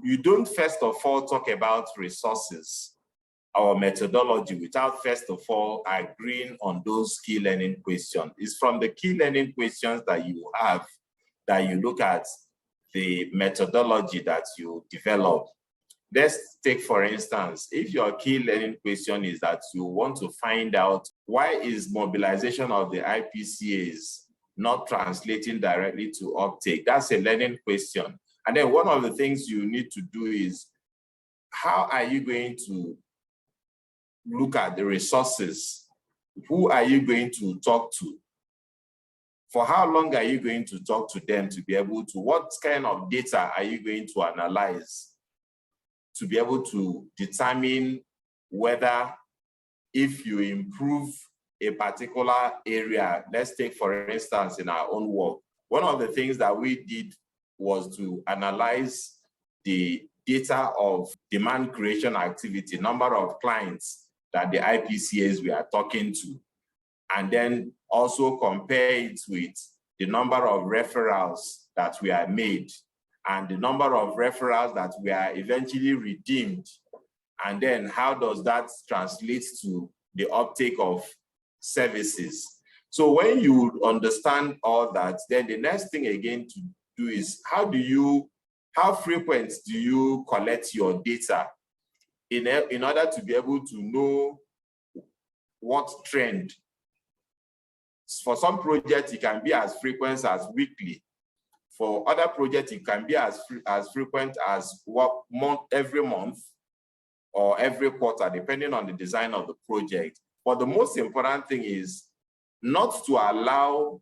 you don't first of all talk about resources or methodology without first of all agreeing on those key learning questions. It's from the key learning questions that you have that you look at the methodology that you develop. Let's take, for instance, if your key learning question is that you want to find out why is mobilization of the IPCAs not translating directly to uptake. That's a learning question. And then one of the things you need to do is, how are you going to look at the resources? Who are you going to talk to? For how long are you going to talk to them to be able to, what kind of data are you going to analyze to be able to determine whether if you improve a particular area, let's take for instance in our own work, one of the things that we did was to analyze the data of demand creation activity, number of clients that the IPCAs we are talking to, and then also compare it with the number of referrals that we are made and the number of referrals that we are eventually redeemed. And then how does that translate to the uptake of services? So when you understand all that, then the next thing again to do is how frequent do you collect your data in order to be able to know what trend? For some projects, it can be as frequent as weekly. For other projects, it can be as frequent as every month or every quarter, depending on the design of the project. But the most important thing is not to allow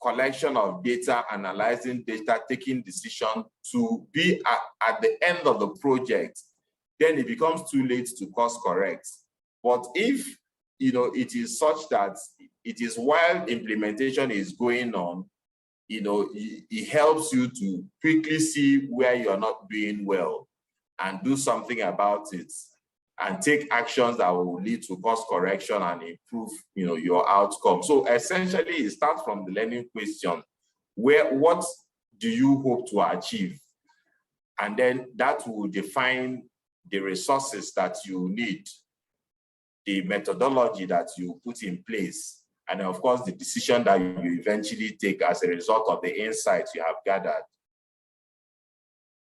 collection of data, analyzing data, taking decision to be at the end of the project. Then it becomes too late to course correct. But if it is such that it is while implementation is going on, it helps you to quickly see where you're not doing well and do something about it and take actions that will lead to course correction and improve your outcome. So essentially it starts from the learning question, what do you hope to achieve? And then that will define the resources that you need, the methodology that you put in place, and of course the decision that you eventually take as a result of the insights you have gathered.